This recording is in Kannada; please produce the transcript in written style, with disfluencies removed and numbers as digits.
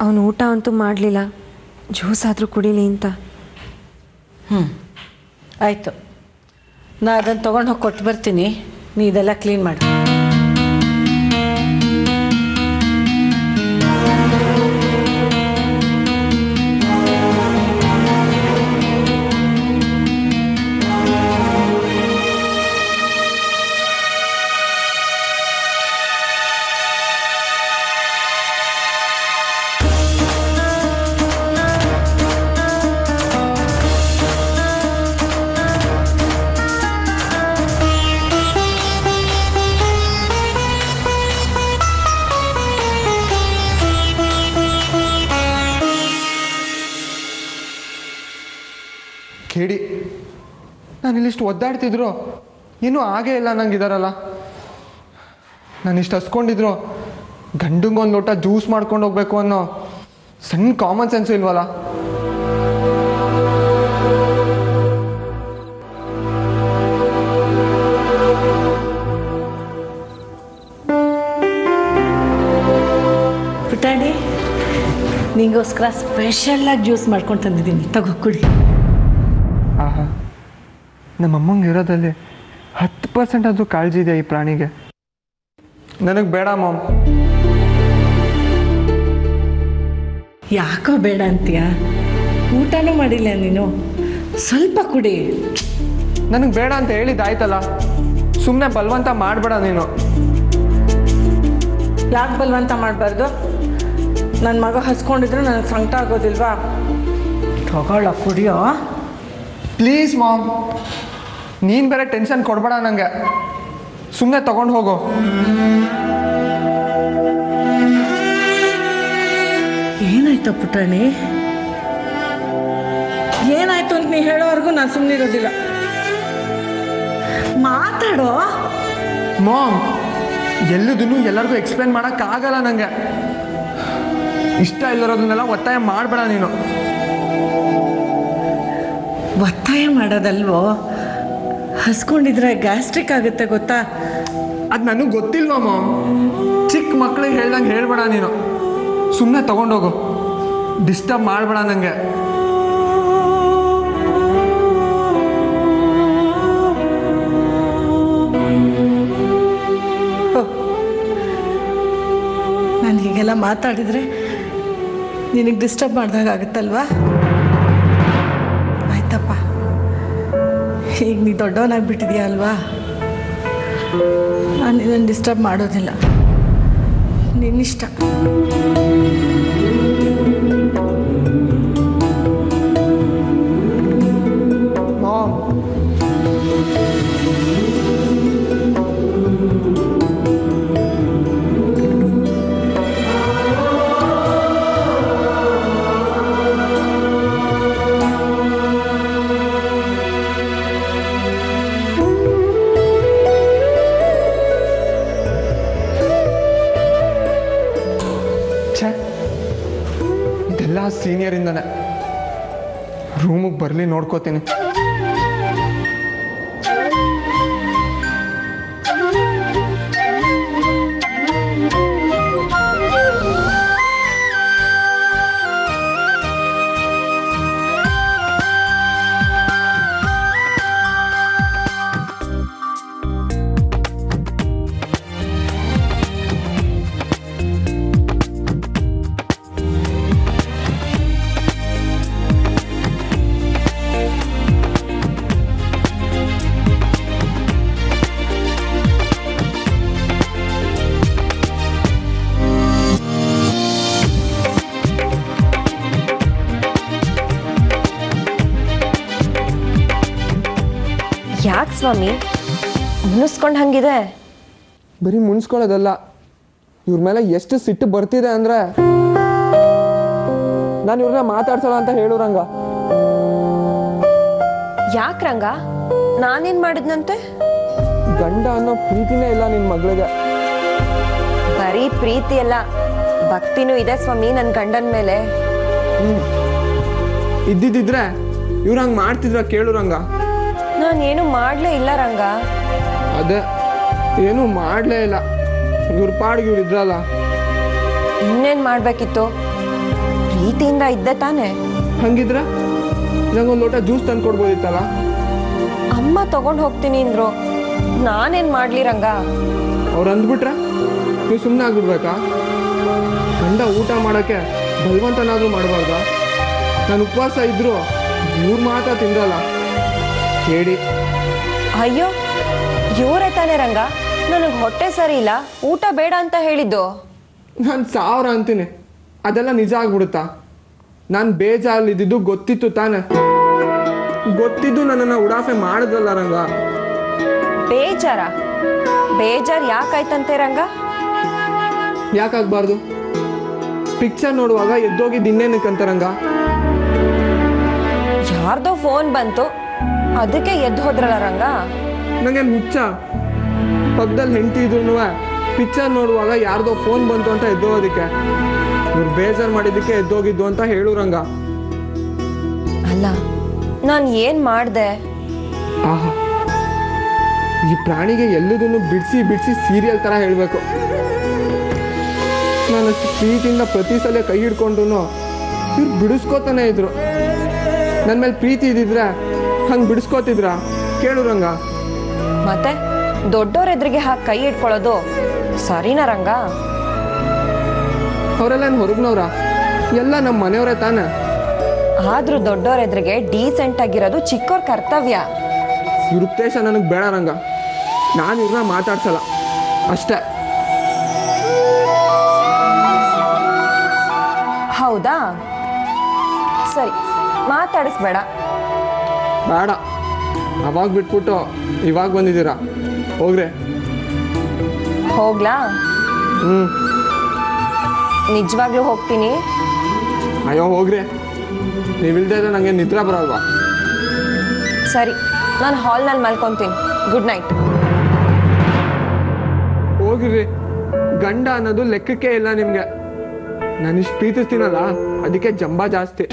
ಅವನು ಊಟ ಅಂತೂ ಮಾಡಲಿಲ್ಲ, ಜ್ಯೂಸ್ ಆದರೂ ಕುಡೀಲಿ ಅಂತ. ಆಯಿತು, ನಾ ಅದನ್ನು ತೊಗೊಂಡು ಹೋಗಿ ಕೊಟ್ಟು ಬರ್ತೀನಿ. ನೀ ಇದೆಲ್ಲ ಕ್ಲೀನ್ ಮಾಡು. ಕೇಳಿ, ನಾನು ಇಲ್ಲಿಷ್ಟು ಒದ್ದಾಡ್ತಿದ್ರು ಇನ್ನೂ ಆಗೇ ಇಲ್ಲ ನಂಗಿದಾರಲ್ಲ. ನಾನು ಇಷ್ಟು ಹಸ್ಕೊಂಡಿದ್ರು ಗಂಡಂಗೊಂದು ಲೋಟ ಜ್ಯೂಸ್ ಮಾಡ್ಕೊಂಡು ಹೋಗ್ಬೇಕು ಅನ್ನೋ ಸಣ್ಣ ಕಾಮನ್ ಸೆನ್ಸು ಇಲ್ವಲ್ಲ. ಪುಟಾಣಿ, ನಿಂಗೋಸ್ಕರ ಸ್ಪೆಷಲಾಗಿ ಜ್ಯೂಸ್ ಮಾಡ್ಕೊಂಡು ತಂದಿದ್ದೀನಿ, ತಗೋ ಕುಡಿ. ಆಹಾ, ನಮ್ಮಮ್ಮಂಗೆ ಇರೋದಲ್ಲಿ 10% ಅದು ಕಾಳಜಿ ಇದೆ ಈ ಪ್ರಾಣಿಗೆ. ನನಗೆ ಬೇಡ ಮಾಮ್. ಯಾಕೋ ಬೇಡ ಅಂತೀಯ? ಊಟನೂ ಮಾಡಿಲ್ಲ ನೀನು, ಸ್ವಲ್ಪ ಕುಡಿ. ನನಗೆ ಬೇಡ ಅಂತ ಹೇಳಿದ್ದಾಯ್ತಲ್ಲ, ಸುಮ್ಮನೆ ಬಲವಂತ ಮಾಡಬೇಡ ನೀನು. ಯಾಕೆ ಬಲವಂತ ಮಾಡಬಾರ್ದು? ನನ್ನ ಮಗ ಹಸ್ಕೊಂಡಿದ್ರು ನನಗೆ ಸಂಕಟ ಆಗೋದಿಲ್ವಾ? ತಗೊಳ್ಳೋ, ಕುಡಿಯೋ. ಪ್ಲೀಸ್ ಮಾಮ್, ನೀನು ಬೇರೆ ಟೆನ್ಷನ್ ಕೊಡಬೇಡ ನನಗೆ. ಸುಮ್ಮನೆ ತಗೊಂಡು ಹೋಗು. ಏನಾಯ್ತು ಪುಟಾಣಿ? ಏನಾಯ್ತು ಅಂತ ನೀ ಹೇಳೋವರೆಗೂ ನಾನು ಸುಮ್ಮನಿರೋದಿಲ್ಲ. ಮಾತಾಡೋ. ಮಾಮ್, ಎಲ್ಲದನ್ನು ಎಲ್ಲರಿಗೂ ಎಕ್ಸ್ಪ್ಲೇನ್ ಮಾಡೋಕ್ಕಾಗಲ್ಲ ನನಗೆ. ಇಷ್ಟ ಇಲ್ಲರೋದನ್ನೆಲ್ಲ ಒತ್ತಾಯ ಮಾಡಬೇಡ ನೀನು. ಒತ್ತಾಯ ಮಾಡೋದಲ್ವೋ, ಹಸ್ಕೊಂಡಿದ್ರೆ ಗ್ಯಾಸ್ಟ್ರಿಕ್ ಆಗುತ್ತೆ ಗೊತ್ತಾ? ಅದು ನನಗೆ ಗೊತ್ತಿಲ್ವಾ ಮಾಮ್. ಚಿಕ್ಕ ಮಕ್ಕಳಿಗೆ ಹೇಳ್ದಂಗೆ ಹೇಳ್ಬೇಡ ನೀನು. ಸುಮ್ಮನೆ ತಗೊಂಡೋಗು, ಡಿಸ್ಟರ್ಬ್ ಮಾಡಬೇಡ ನನಗೆ. ನಾನು ಹೀಗೆಲ್ಲ ಮಾತಾಡಿದರೆ ನಿನಗೆ ಡಿಸ್ಟರ್ಬ್ ಮಾಡ್ದಾಗುತ್ತಲ್ವಾ? ಆಯ್ತಪ್ಪ, ಈಗ ನೀ ದೊಡ್ಡವನಾಗ್ಬಿಟ್ಟಿದ್ಯಾ ಅಲ್ವಾ? ನಾನು ಇದನ್ನು ಡಿಸ್ಟರ್ಬ್ ಮಾಡೋದಿಲ್ಲ, ನಿನ್ನಿಷ್ಟ. ಮಾಮ್, ಇದೆಲ್ಲ ಸೀನಿಯರಿಂದನೇ. ರೂಮಿಗೆ ಬರಲಿ, ನೋಡ್ಕೋತೀನಿ. ಯಾಕೆ ಸ್ವಾಮಿ ಮುನಿಸ್ಕೊಂಡು ಹಂಗಿದೆ? ಬರೀ ಮುನ್ಸ್ಕೊಳ್ಳೋದಲ್ಲ, ಇವ್ರ ಮೇಲೆ ಎಷ್ಟು ಸಿಟ್ಟು ಬರ್ತಿದೆ ಅಂದರೆ ನಾನು ಇವ್ರನ್ನ ಮಾತಾಡ್ಸಲ್ಲ ಅಂತ ಹೇಳು ರಂಗ. ಯಾಕೆ ರಂಗ? ನಾನೇನು ಮಾಡಿದ್ನಂತೆ? ಗಂಡ ಅನ್ನೋ ಪ್ರೀತಿನೇ ಇಲ್ಲ ನಿನ್ನ ಮಗಳಿಗೆ. ಬರೀ ಪ್ರೀತಿ ಅಲ್ಲ, ಭಕ್ತಿನೂ ಇದೆ ಸ್ವಾಮಿ ನನ್ನ ಗಂಡನ ಮೇಲೆ. ಇದ್ದಿದ್ದಿದ್ರೆ ಇವ್ರು ಹಂಗೆ ಮಾಡ್ತಿದ್ರ ಕೇಳು ರಂಗ. ನಾನೇನು ಮಾಡಲೇ ಇಲ್ಲ ರಂಗ. ಅದೇ, ಏನೂ ಮಾಡಲೇ ಇಲ್ಲ. ಇವ್ರ ಪಾಡಿಗೆ ಇವ್ರು ಇದ್ರಲ್ಲ. ಇನ್ನೇನು ಮಾಡಬೇಕಿತ್ತು? ಪ್ರೀತಿಯಿಂದ ಇದ್ದೆ ತಾನೆ. ಹಂಗಿದ್ರೆ ನಂಗೊಂದು ಲೋಟ ಜ್ಯೂಸ್ ತಂದು ಕೊಡ್ಬೋದಿತ್ತಲ್ಲ. ಅಮ್ಮ ತಗೊಂಡು ಹೋಗ್ತೀನಿ ಅಂದ್ರು, ನಾನೇನ್ ಮಾಡ್ಲಿ ರಂಗ? ಅವ್ರು ಅಂದ್ಬಿಟ್ರೆ ನೀವು ಸುಮ್ಮನೆ ಆಗ್ಬಿಡ್ಬೇಕಾ? ಗಂಡ ಊಟ ಮಾಡೋಕ್ಕೆ ಬಲವಂತನಾದರೂ ಮಾಡಬಾರ್ದ? ನಾನು ಉಪವಾಸ ಇದ್ದರೂ ಇವ್ರು ಮಾತ್ರ ತಿಂದಲ್ಲ. ಕೇಳಿ. ಅಯ್ಯೋ, ಇವರೇ ತಾನೇ ರಂಗ ನನಗೆ ಹೊಟ್ಟೆ ಸರಿ ಇಲ್ಲ, ಊಟ ಬೇಡ ಅಂತ ಹೇಳಿದ್ದು. ನಾನು 1000 ಅಂತೀನಿ, ಅದೆಲ್ಲ ನಿಜ ಆಗ್ಬಿಡುತ್ತಾ? ನಾನು ಬೇಜಾರಲ್ಲಿದ್ದು ಗೊತ್ತಿತ್ತು ತಾನೆ. ಗೊತ್ತಿದ್ದು ನನ್ನನ್ನು ಉಡಾಫೆ ಮಾಡಿದ್ರಲ್ಲ ರಂಗ. ಬೇಜಾರ್ ಯಾಕಾಯ್ತಂತೆ ರಂಗ? ಯಾಕಾಗಬಾರ್ದು? ಪಿಕ್ಚರ್ ನೋಡುವಾಗ ಎದ್ದೋಗಿದ್ದು ಇನ್ನೇನಕ್ಕಂತ ರಂಗ? ಯಾರ್ದೋ ಫೋನ್ ಬಂತು, ಅದಕ್ಕೆ ಎದ್ದು ಹೋದ್ರಲ್ಲ ರಂಗ. ನಂಗೇನು ಹುಚ್ಚ? ಪಕ್ಕದಲ್ಲಿ ಹೆಂಡತಿ ಇದ್ರು ಪಿಕ್ಚರ್ ನೋಡುವಾಗ ಯಾರ್ದೋ ಫೋನ್ ಬಂತು ಅಂತ ಎದ್ದೋಗೋದಕ್ಕೆ? ಇವ್ರು ಬೇಜಾರು ಮಾಡಿದ್ದಕ್ಕೆ ಎದ್ದೋಗಿದ್ದು ಅಂತ ಹೇಳು ರಂಗ. ಅಲ್ಲ, ನಾನು ಏನ್ ಮಾಡ್ದೆ? ಆಹಾ, ಈ ಪ್ರಾಣಿಗೆ ಎಲ್ಲದನ್ನು ಬಿಡಿಸಿ ಬಿಡಿಸಿ ಸೀರಿಯಲ್ ಥರ ಹೇಳಬೇಕು. ನಾನಷ್ಟು ಪ್ರೀತಿಯಿಂದ ಪ್ರತಿ ಸಲ ಕೈ ಹಿಡ್ಕೊಂಡು ಇವ್ರು ಬಿಡಿಸ್ಕೋತಾನೆ ಇದ್ರು. ನನ್ನ ಮೇಲೆ ಪ್ರೀತಿ ಇದ್ದಿದ್ರೆ ಹಂಗೆ ಬಿಡಿಸ್ಕೋತಿದ್ರ? ಕೇಳು ರಂಗ. ಮತ್ತೆ ದೊಡ್ಡವ್ರ ಎದುರಿಗೆ ಹಾಕಿ ಕೈ ಇಟ್ಕೊಳ್ಳೋದು ಸರಿನಾ ರಂಗ? ಅವರೆಲ್ಲ ಏನು ಹೊರಗ್ನವ್ರ? ಎಲ್ಲ ನಮ್ಮ ಮನೆಯವರೇ ತಾನೆ. ಆದ್ರೂ ದೊಡ್ಡವ್ರ ಎದುರಿಗೆ ಡೀಸೆಂಟ್ ಆಗಿರೋದು ಚಿಕ್ಕವ್ರ ಕರ್ತವ್ಯ. ದುರುಪದೇಶ ನನಗೆ ಬೇಡ ರಂಗ. ನಾನು ಇವ್ರನ್ನ ಮಾತಾಡ್ಸಲ್ಲ ಅಷ್ಟೇ. ಹೌದಾ? ಸರಿ, ಮಾತಾಡಿಸ್ಬೇಡ. ಬೇಡ, ಅವಾಗ ಬಿಟ್ಬಿಟ್ಟು ಇವಾಗ ಬಂದಿದ್ದೀರಾ. ಹೋಗ್ರೆ. ಹೋಗ್ಲಾ? ನಿಜವಾಗ್ಲೂ ಹೋಗ್ತೀನಿ. ಅಯ್ಯೋ ಹೋಗ್ರಿ, ನೀವಿಲ್ದೇ ಇದ್ರೆ ನನಗೆ ನಿದ್ರೆ ಬರಲ್ವಾ? ಸರಿ, ನಾನು ಹಾಲ್ನಲ್ಲಿ ಮಲ್ಕೊತೀನಿ. Good night. ಹೋಗಿರಿ. ಗಂಡ ಅನ್ನೋದು ಲೆಕ್ಕಕ್ಕೆ ಇಲ್ಲ ನಿಮಗೆ. ನಾನು ಇಷ್ಟು ಪ್ರೀತಿಸ್ತೀನಲ್ಲ, ಅದಕ್ಕೆ ಜಂಬ ಜಾಸ್ತಿ.